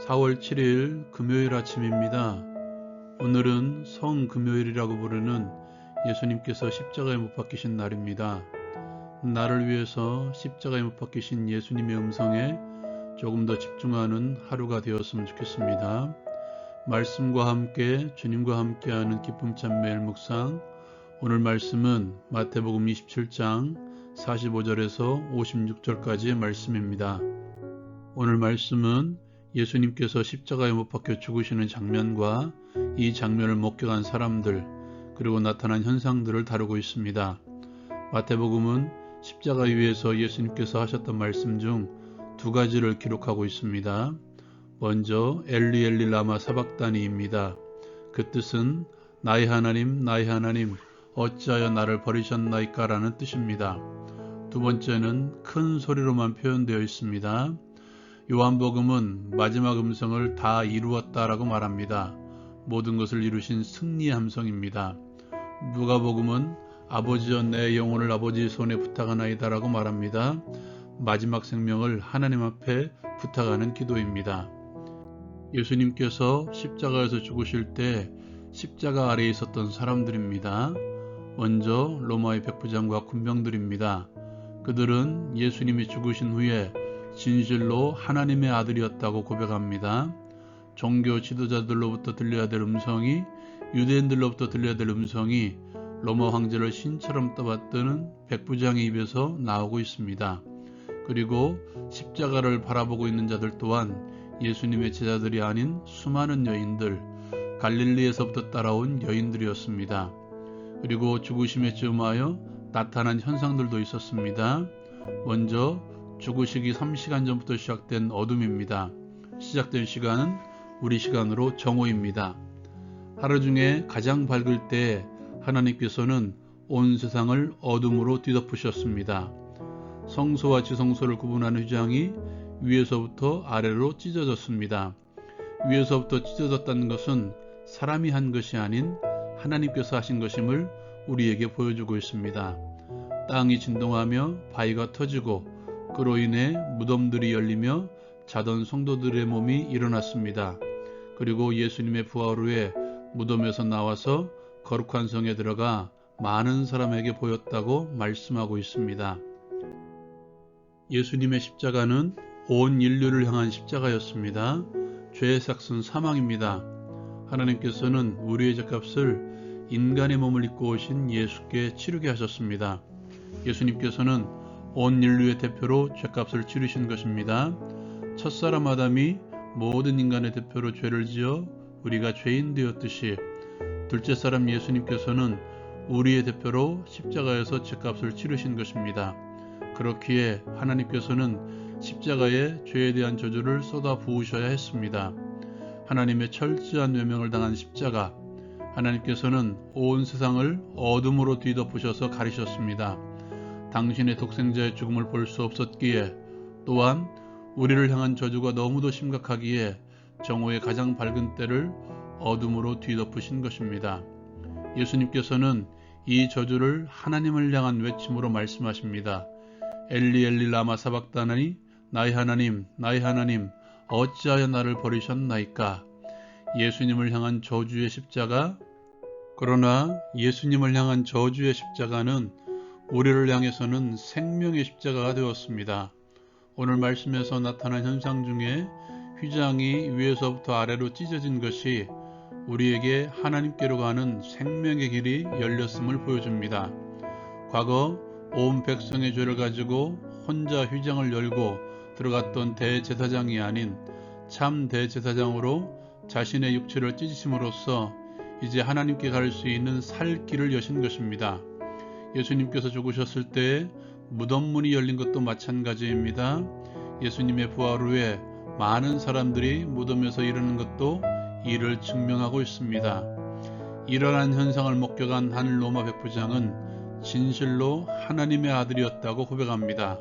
4월 7일 금요일 아침입니다. 오늘은 성금요일이라고 부르는 예수님께서 십자가에 못 박히신 날입니다. 나를 위해서 십자가에 못 박히신 예수님의 음성에 조금 더 집중하는 하루가 되었으면 좋겠습니다. 말씀과 함께 주님과 함께하는 기쁨 찬매일 묵상. 오늘 말씀은 마태복음 27장 45절에서 56절까지의 말씀입니다. 오늘 말씀은 예수님께서 십자가에 못 박혀 죽으시는 장면과 이 장면을 목격한 사람들, 그리고 나타난 현상들을 다루고 있습니다. 마태복음은 십자가 위에서 예수님께서 하셨던 말씀 중 두 가지를 기록하고 있습니다. 먼저 엘리 엘리 라마 사박다니입니다. 그 뜻은 나의 하나님 나의 하나님 어찌하여 나를 버리셨나이까 라는 뜻입니다. 두 번째는 큰 소리로만 표현되어 있습니다. 요한복음은 마지막 음성을 다 이루었다라고 말합니다. 모든 것을 이루신 승리의 함성입니다. 누가복음은 아버지여 내 영혼을 아버지의 손에 부탁하나이다 라고 말합니다. 마지막 생명을 하나님 앞에 부탁하는 기도입니다. 예수님께서 십자가에서 죽으실 때 십자가 아래에 있었던 사람들입니다. 먼저 로마의 백부장과 군병들입니다. 그들은 예수님이 죽으신 후에 진실로 하나님의 아들이었다고 고백합니다. 종교 지도자들로부터 들려야 될 음성이, 유대인들로부터 들려야 될 음성이 로마 황제를 신처럼 떠받드는 백부장의 입에서 나오고 있습니다. 그리고 십자가를 바라보고 있는 자들 또한 예수님의 제자들이 아닌 수많은 여인들, 갈릴리에서부터 따라온 여인들이었습니다. 그리고 죽으심에 즈음하여 나타난 현상들도 있었습니다. 먼저 죽으시기 3시간 전부터 시작된 어둠입니다. 시작된 시간은 우리 시간으로 정오입니다. 하루 중에 가장 밝을 때 하나님께서는 온 세상을 어둠으로 뒤덮으셨습니다. 성소와 지성소를 구분하는 휘장이 위에서부터 아래로 찢어졌습니다. 위에서부터 찢어졌다는 것은 사람이 한 것이 아닌 하나님께서 하신 것임을 우리에게 보여주고 있습니다. 땅이 진동하며 바위가 터지고 그로 인해 무덤들이 열리며 자던 성도들의 몸이 일어났습니다. 그리고 예수님의 부활 후에 무덤에서 나와서 거룩한 성에 들어가 많은 사람에게 보였다고 말씀하고 있습니다. 예수님의 십자가는 온 인류를 향한 십자가였습니다. 죄의 삭은 사망입니다. 하나님께서는 우리의 죄값을 인간의 몸을 입고 오신 예수께 치르게 하셨습니다. 예수님께서는 온 인류의 대표로 죄값을 치르신 것입니다. 첫사람 아담이 모든 인간의 대표로 죄를 지어 우리가 죄인 되었듯이 둘째 사람 예수님께서는 우리의 대표로 십자가에서 죄값을 치르신 것입니다. 그렇기에 하나님께서는 십자가에 죄에 대한 저주를 쏟아 부으셔야 했습니다. 하나님의 철저한 외명을 당한 십자가, 하나님께서는 온 세상을 어둠으로 뒤덮으셔서 가리셨습니다. 당신의 독생자의 죽음을 볼 수 없었기에, 또한 우리를 향한 저주가 너무도 심각하기에 정오의 가장 밝은 때를 어둠으로 뒤덮으신 것입니다. 예수님께서는 이 저주를 하나님을 향한 외침으로 말씀하십니다. 엘리 엘리 라마 사박다니 나의 하나님 나의 하나님 어찌하여 나를 버리셨나이까. 예수님을 향한 저주의 십자가, 그러나 예수님을 향한 저주의 십자가는 우리를 향해서는 생명의 십자가가 되었습니다. 오늘 말씀에서 나타난 현상 중에 휘장이 위에서부터 아래로 찢어진 것이 우리에게 하나님께로 가는 생명의 길이 열렸음을 보여줍니다. 과거 온 백성의 죄를 가지고 혼자 휘장을 열고 들어갔던 대제사장이 아닌 참 대제사장으로 자신의 육체를 찢으심으로써 이제 하나님께 갈 수 있는 살 길을 여신 것입니다. 예수님께서 죽으셨을 때 무덤문이 열린 것도 마찬가지입니다. 예수님의 부활 후에 많은 사람들이 무덤에서 일어나는 것도 이를 증명하고 있습니다. 일어난 현상을 목격한 한 로마 백부장은 진실로 하나님의 아들이었다고 고백합니다.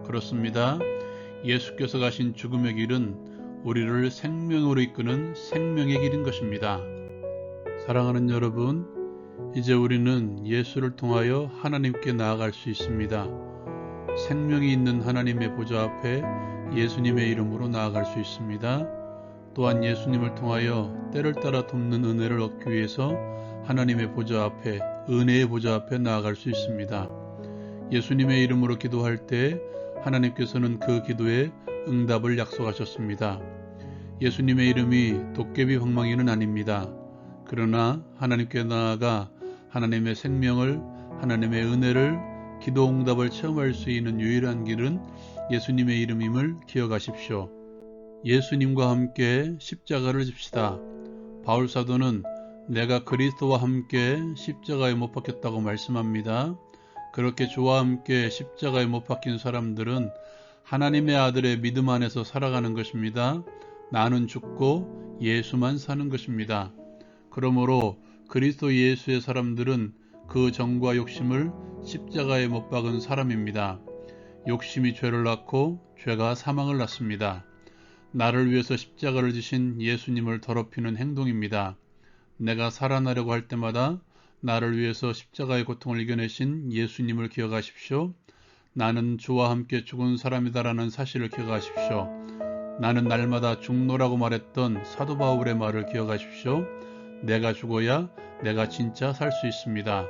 그렇습니다. 예수께서 가신 죽음의 길은 우리를 생명으로 이끄는 생명의 길인 것입니다. 사랑하는 여러분, 이제 우리는 예수를 통하여 하나님께 나아갈 수 있습니다. 생명이 있는 하나님의 보좌 앞에 예수님의 이름으로 나아갈 수 있습니다. 또한 예수님을 통하여 때를 따라 돕는 은혜를 얻기 위해서 하나님의 보좌 앞에, 은혜의 보좌 앞에 나아갈 수 있습니다. 예수님의 이름으로 기도할 때 하나님께서는 그 기도에 응답을 약속하셨습니다. 예수님의 이름이 도깨비 방망이는 아닙니다. 그러나 하나님께 나아가 하나님의 생명을, 하나님의 은혜를, 기도 응답을 체험할 수 있는 유일한 길은 예수님의 이름임을 기억하십시오. 예수님과 함께 십자가를 집시다. 바울 사도는 내가 그리스도와 함께 십자가에 못 박혔다고 말씀합니다. 그렇게 주와 함께 십자가에 못 박힌 사람들은 하나님의 아들의 믿음 안에서 살아가는 것입니다. 나는 죽고 예수만 사는 것입니다. 그러므로 그리스도 예수의 사람들은 그 정과 욕심을 십자가에 못 박은 사람입니다. 욕심이 죄를 낳고 죄가 사망을 낳습니다. 나를 위해서 십자가를 지신 예수님을 더럽히는 행동입니다. 내가 살아나려고 할 때마다 나를 위해서 십자가의 고통을 이겨내신 예수님을 기억하십시오. 나는 주와 함께 죽은 사람이다라는 사실을 기억하십시오. 나는 날마다 죽노라고 말했던 사도 바울의 말을 기억하십시오. 내가 죽어야 내가 진짜 살 수 있습니다.